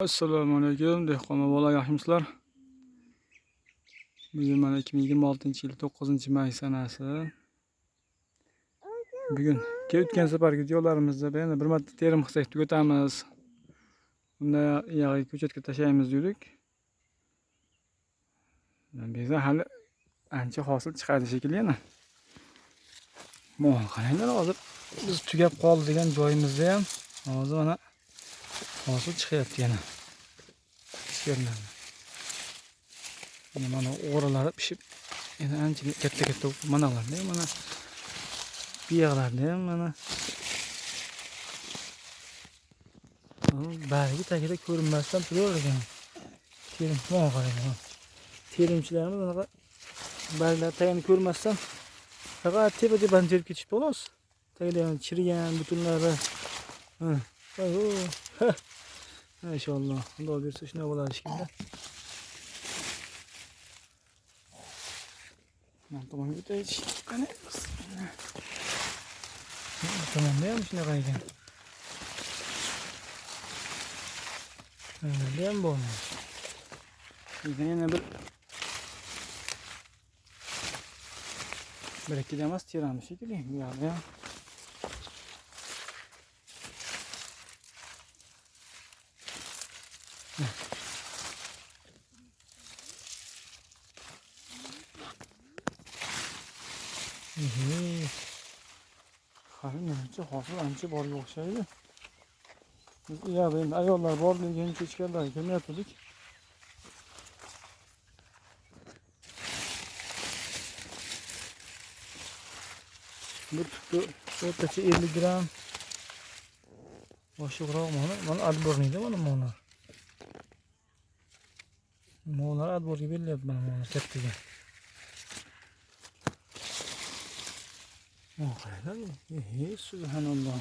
Assalomu alaykum, dehqon bola, yaxshimisizlar? Bugun mana 2026-yil 9-may sanasi. Bugun o'tgan safargi videolarimizda yana bir marta terim qilsak tugatamiz. Unda yog'i ko'chatga tashlaymiz dedik. Bizda hali ancha hosil chiqadi shekilli yana. Mana qaranglar, hozir biz tugab qoldi degan joyimizda ham hozir mana hosil chiqyapti yana. Mana o'g'rilari pishib, yana ancha katta manalarda mana biyoqlarda ham mana bargi tagida ko'rinmasdan turavergan. Terim mana qarang. Terimchilarimiz bunaqa barglar tagini ko'rmasdan faqat tepa-tepani terib ketishdi xolos. Tagida ham chirigan butunlari. Inshaalloh, Xudo bersa shunday bo'ladi shekilli. Mana tomonga o'taylik. Qani. Tomonda ham shunaqa ekan. Mana ham bo'ldi. Yana bir ikkita emas teramiz shekilli. Bu yerda ham qarang, menimcha hosil ancha borga o'xshaydi. Biz endi ayollar borligini kechgalarga kelmayotgandik. Bu tuttu o'rtacha 50 gram. Oshiqroq mana adborniyda mana. Mo'lar adborga berilyapti mana kattaga. Qaranglar, subhanalloh.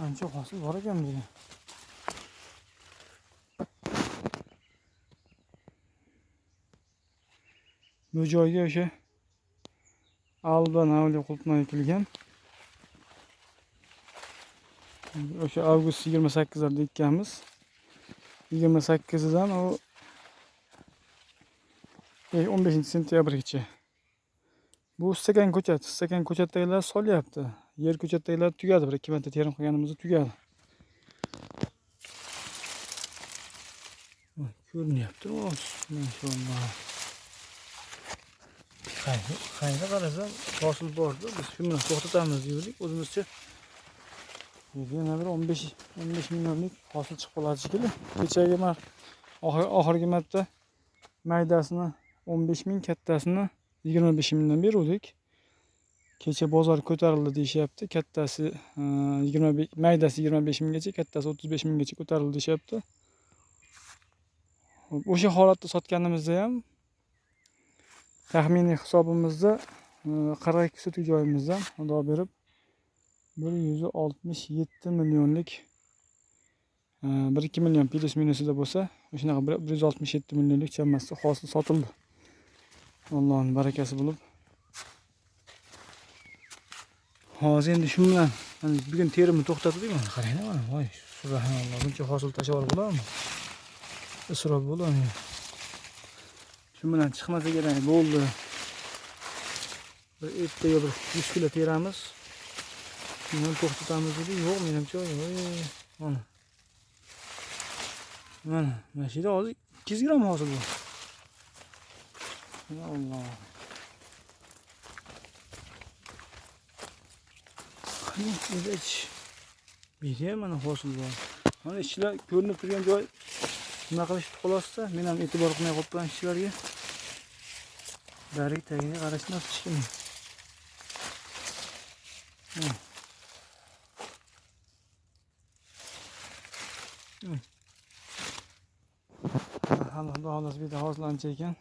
Ancha hosil bor ekan bu. Bu joyga o'sha alban avliyo qulupnay ekilgan. O'sha avgust 28-da ekkanmiz. 28-dan o 15-sentyabrgacha. Bu stakan ko'chatdagilar solyapti. Yer ko'chatdagilar tugadi. Bir 2 marta terim qilganimizda tugadi. Ko'rinyapti, maşallah. Qayga qarasam hosil bordi. Biz shuni to'xtatamiz dedik o'zimizcha. Yana bir 15 millionlik hosil chiqib qoladi shekilli. Kechagi oxirgi marta maydasini 15 ming, kattasini 25 mingdan berdik. Kecha bozor ko'tarildi deyapti. Kattasi 25, maydasi 25 minggacha, kattasi 35 minggacha ko'tarildi deyapti. O'sha holatda sotganimizda ham taxminiy hisobimizda 42 sotik joyimizdan xudo berib 167 millionlik 1-2 million plus minusida bo'lsa, o'shanaqa 167 millionlik chamasi hosil sotildi. Allohning barakasi bo'lib. Hozir endi shu bilan bugun terimni to'xtatdik mana. Qarang mana, voy subhanalloh, buncha hosil tashlab bo'ladimi? Isrof bo'ladimi? Shu bilan chiqmasa kerak bo'ldi. Bir ertaga bir 100 kilo teramiz. Shuni to'xtatamiz dedik. Yo'q, menimcha mana. Mana shu yerda hozir 200 gram hosil bor. Alloh. Qani mana hosil bor. Mana ishchilar ko'rinib turgan joy nima qilishdi xulosda? Men ham e'tibor qilmay qolibman ishchilarga. Bargi tagiga qarashni tutishdim. Allohga xolos bu yerda hosil ancha ekan.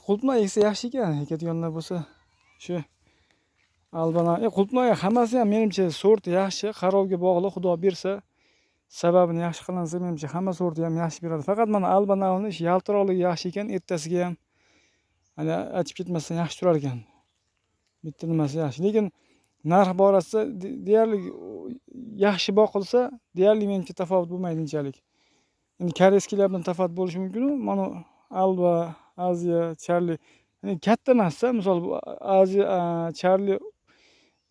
Qulupnay eksa yaxshi ekan, ekadiganlar bo'lsa. Shu albana, qulupnay hammasi ham menimcha sorti yaxshi, qarovga bog'liq, xudo bersa sababini yaxshi qilinsa menimcha hamma sorti ham yaxshi beradi. Faqat mana albanavni yaltiroqligi yaxshi ekan, ertasiga ham ana achib ketmasdan yaxshi turar ekan. Bitta nimasi yaxshi. Lekin narx borasida deyarli yaxshi boqilsa, deyarli menimcha tafovut bo'lmaydi unchalik. Endi koreyskilar bilan tafovut bo'lishi mumkin-u, mana Alba, Aziya, Charli katta emas-da. Misol bu Aziya, Charli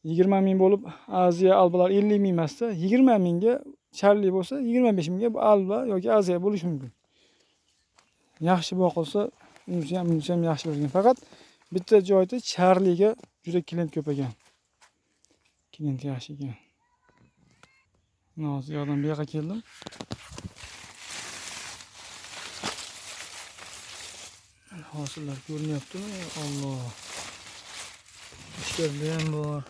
20 ming bo'lib, Aziya, Albalar 50 ming emas-da. 20 mingga Charli bo'lsa, 25 mingga bu Alba yoki Aziya bo'lishi mumkin. Yaxshi boqilsa, unisi ham yaxshi bo'lgan. Faqat bitta joyda Charliga juda klient ko'p ekan. Klient yaxshi ekan. Hozir yoqdan bu yoqqa keldim. Hosillar ko'rinyaptimi? Alloh. Ishlarda ham bor.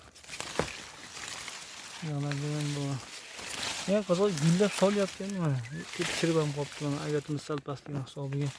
Yo'llarda ham bor. Ya qozon gullab solyapti mana. Ko'p chirib ham qolibdi mana. Agatimiz sal pastligini hisobiga.